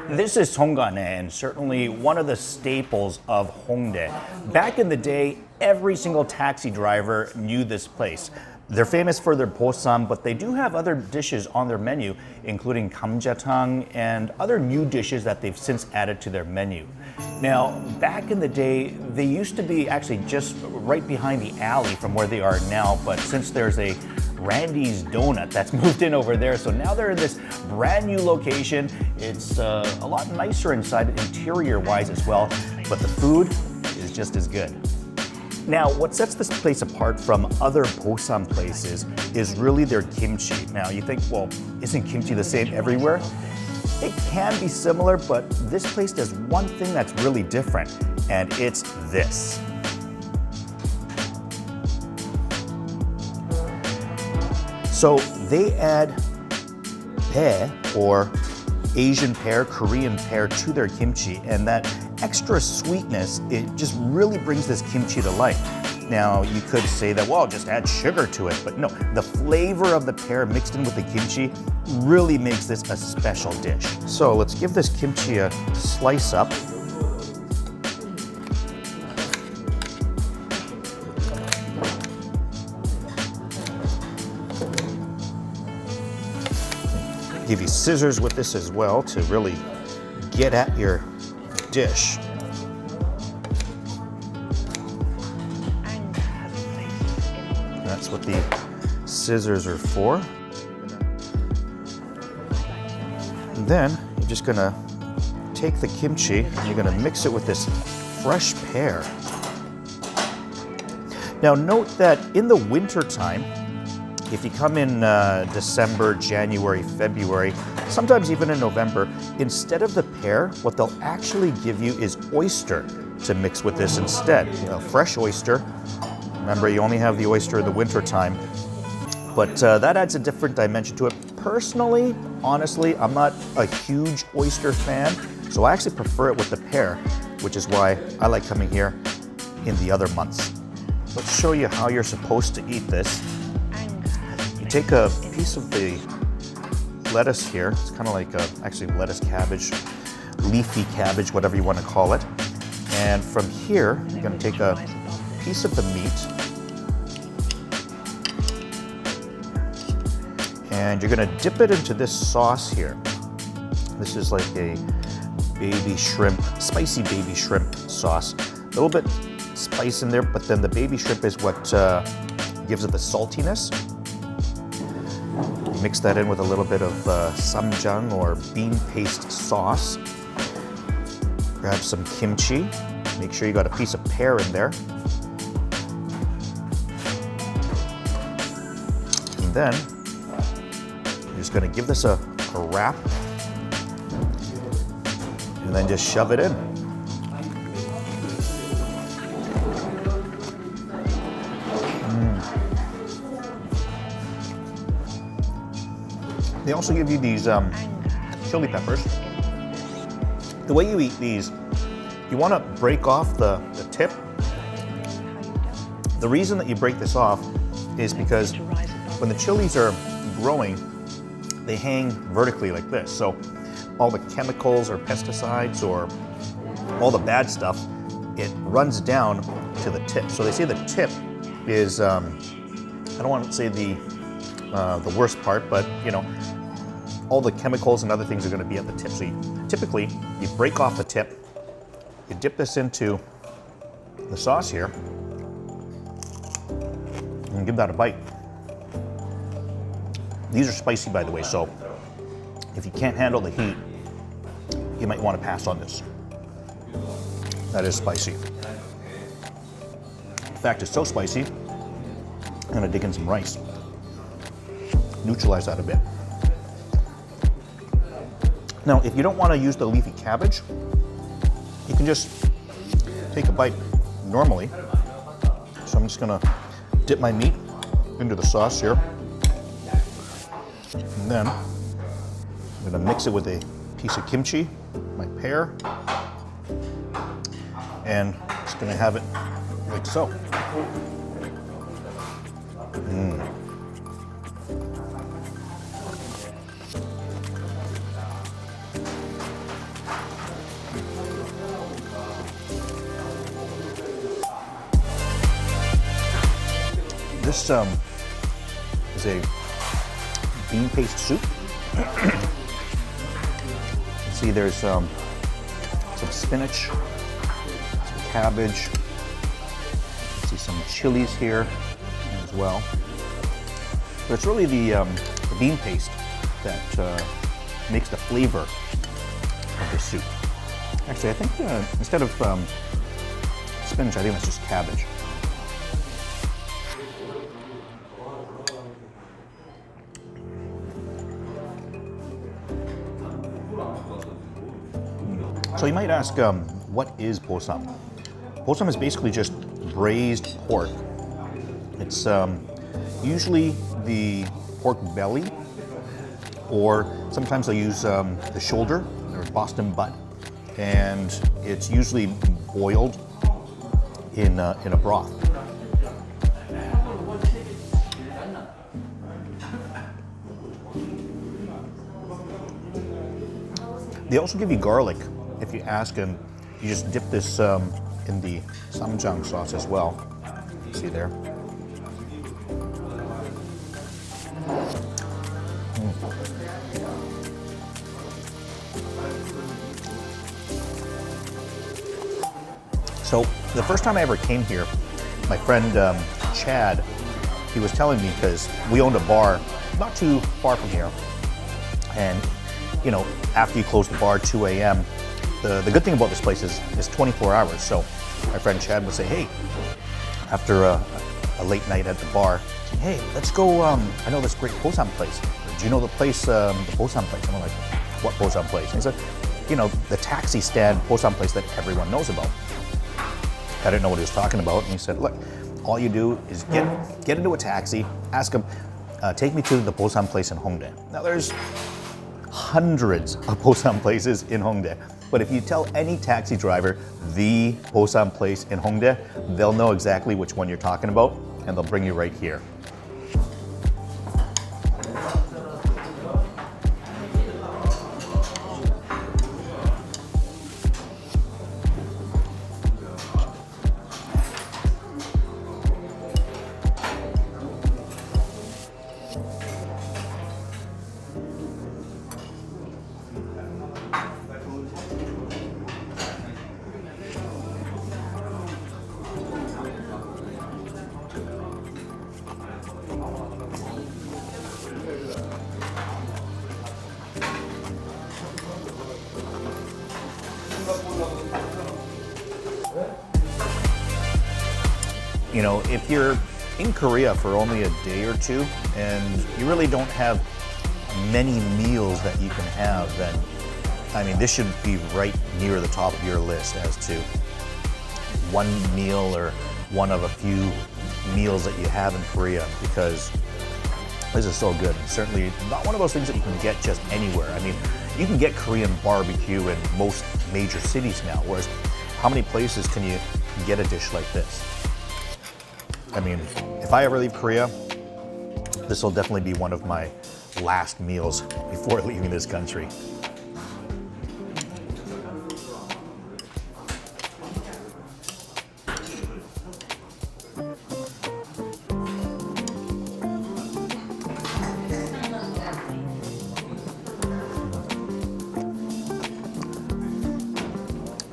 This is Song Ga Neh, and certainly one of the staples of Hongdae. Back in the day, every single taxi driver knew this place. They're famous for their Bossam, but they do have other dishes on their menu, including Gamja Tang and other new dishes that they've since added to their menu. Now, back in the day, they used to be actually just right behind the alley from where they are now, but since there's a Randy's Donut that's moved in over there, so now they're in this brand new location. It's a lot nicer inside, interior-wise as well, but the food is just as good. Now, what sets this place apart from other Bossam places is really their kimchi. Now, you think, well, isn't kimchi the same everywhere? It can be similar, but this place does one thing that's really different, and it's this. So they add pear, or Asian pear, Korean pear, to their kimchi, and that extra sweetness, it just really brings this kimchi to life. Now, you could say that, well, just add sugar to it, but no, the flavor of the pear mixed in with the kimchi really makes this a special dish. So let's give this kimchi a slice up. Give you scissors with this as well to really get at your dish. That's what the scissors are for. And then you're just gonna take the kimchi and you're gonna mix it with this fresh pear. Now note that in the winter time, if you come in December, January, February, sometimes even in November, instead of the pear, what they'll actually give you is oyster to mix with this instead. You know, fresh oyster. Remember, you only have the oyster in the winter time, but that adds a different dimension to it. Personally, honestly, I'm not a huge oyster fan, so I actually prefer it with the pear, which is why I like coming here in the other months. Let's show you how you're supposed to eat this. Take a piece of the lettuce here. It's kind of like actually lettuce, cabbage, leafy cabbage, whatever you want to call it. And from here, you're going to take a piece of the meat and you're going to dip it into this sauce here. This is like a baby shrimp, spicy baby shrimp sauce. A little bit spice in there, but then the baby shrimp is what gives it the saltiness. Mix that in with a little bit of samjang or bean paste sauce. Grab some kimchi. Make sure you got a piece of pear in there. And then you're just going to give this a wrap and then just shove it in. They also give you these chili peppers. The way you eat these, you want to break off the tip. The reason that you break this off is because when the chilies are growing, they hang vertically like this. So all the chemicals or pesticides or all the bad stuff, it runs down to the tip. So they say the tip is, I don't want to say the worst part, but you know, all the chemicals and other things are going to be at the tip. So typically, you break off the tip, you dip this into the sauce here, and give that a bite. These are spicy, by the way, so if you can't handle the heat, you might want to pass on this. That is spicy. In fact, it's so spicy, I'm going to dig in some rice. Neutralize that a bit. Now, if you don't want to use the leafy cabbage, you can just take a bite normally. So I'm just going to dip my meat into the sauce here. And then I'm going to mix it with a piece of kimchi, my pear, and just going to have it like so. This is a bean paste soup. You can see there's some spinach, some cabbage. You can see some chilies here as well. But it's really the bean paste that makes the flavor of the soup. Actually, I think instead of spinach, I think that's just cabbage. So you might ask, what is Bossam? Bossam is basically just braised pork. It's usually the pork belly, or sometimes they'll use the shoulder or Boston butt, and it's usually boiled in a broth. They also give you garlic if you ask, and you just dip this in the ssamjang sauce as well. See there? So the first time I ever came here, my friend Chad, he was telling me, because we owned a bar not too far from here, and you know, after you close the bar at 2 a.m., the good thing about this place is it's 24 hours. So my friend Chad would say, hey, after a late night at the bar, hey, let's go, I know this great Bossam place. Do you know the place, the Bossam place? And I'm like, what Bossam place? And he said, you know, the taxi stand Bossam place that everyone knows about. I didn't know what he was talking about. And he said, look, all you do is get into a taxi, ask him, take me to the Bossam place in Hongdae. Now there's hundreds of Bossam places in Hongdae, but if you tell any taxi driver the Bossam place in Hongdae, they'll know exactly which one you're talking about, and they'll bring you right here. You know, if you're in Korea for only a day or two and you really don't have many meals that you can have, then, I mean, this should be right near the top of your list as to one meal or one of a few meals that you have in Korea, because this is so good. It's certainly not one of those things that you can get just anywhere. I mean, you can get Korean barbecue in most major cities now, whereas how many places can you get a dish like this? I mean, if I ever leave Korea, this will definitely be one of my last meals before leaving this country.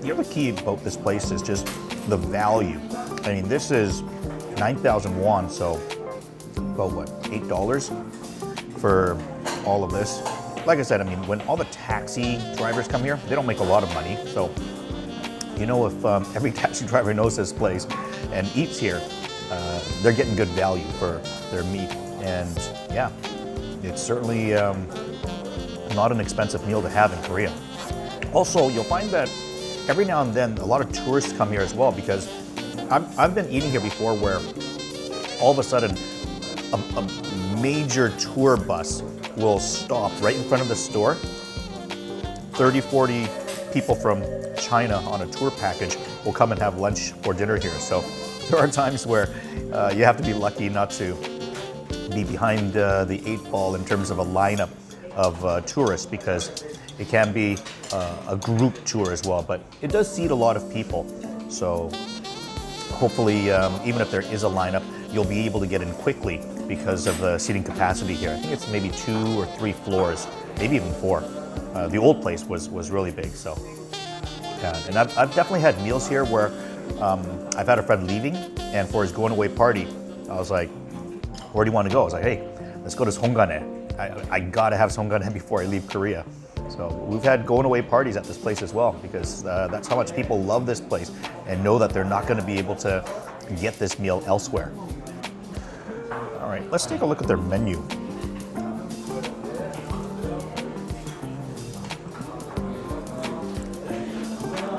The other key about this place is just the value. I mean, this is 9,000 won, so about what, $8 for all of this. Like I said, I mean, when all the taxi drivers come here, they don't make a lot of money. So, you know, if every taxi driver knows this place and eats here, they're getting good value for their meat. And yeah, it's certainly not an expensive meal to have in Korea. Also, you'll find that every now and then, a lot of tourists come here as well, because I've been eating here before where all of a sudden a major tour bus will stop right in front of the store. 30, 40 people from China on a tour package will come and have lunch or dinner here. So there are times where you have to be lucky not to be behind the 8 ball in terms of a lineup of tourists, because it can be a group tour as well, but it does seat a lot of people. So hopefully, even if there is a lineup, you'll be able to get in quickly because of the seating capacity here. I think it's maybe 2 or 3 floors, maybe even 4. The old place was really big, so. Yeah, and I've definitely had meals here where I've had a friend leaving, and for his going away party, I was like, where do you want to go? I was like, hey, let's go to Song Ga Neh. I gotta have Song Ga Neh before I leave Korea. So we've had going away parties at this place as well, because that's how much people love this place and know that they're not gonna be able to get this meal elsewhere. All right, let's take a look at their menu.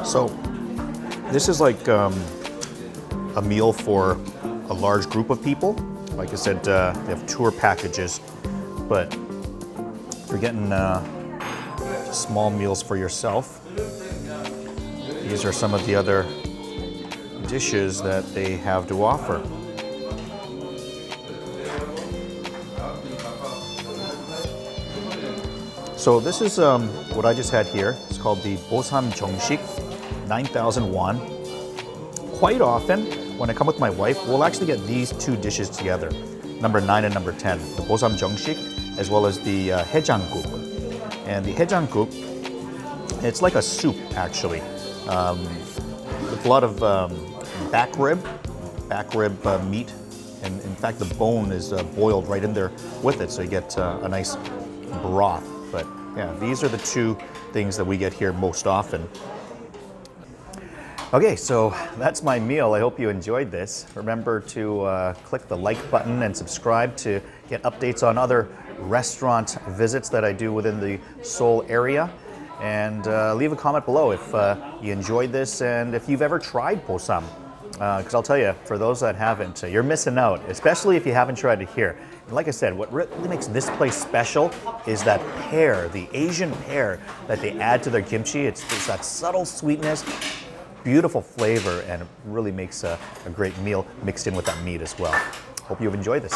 So this is like a meal for a large group of people. Like I said, they have tour packages, but if you're getting small meals for yourself, these are some of the other dishes that they have to offer. So this is what I just had here. It's called the Bossam 정식, 9,000 won. Quite often, when I come with my wife, we'll actually get these 2 dishes together, number 9 and number 10, the Bossam 정식, as well as the haejanguk. And the haejanguk, it's like a soup actually, with a lot of back rib meat, and in fact the bone is boiled right in there with it, so you get a nice broth. But yeah, these are the 2 things that we get here most often. Okay, so that's my meal. I hope you enjoyed this. Remember to click the like button and subscribe to get updates on other restaurant visits that I do within the Seoul area. And leave a comment below if you enjoyed this and if you've ever tried Bo-Ssam. Because I'll tell you, for those that haven't, you're missing out, especially if you haven't tried it here. And like I said, what really makes this place special is that pear, the Asian pear that they add to their kimchi. It's that subtle sweetness, beautiful flavor, and it really makes a great meal mixed in with that meat as well. Hope you've enjoyed this.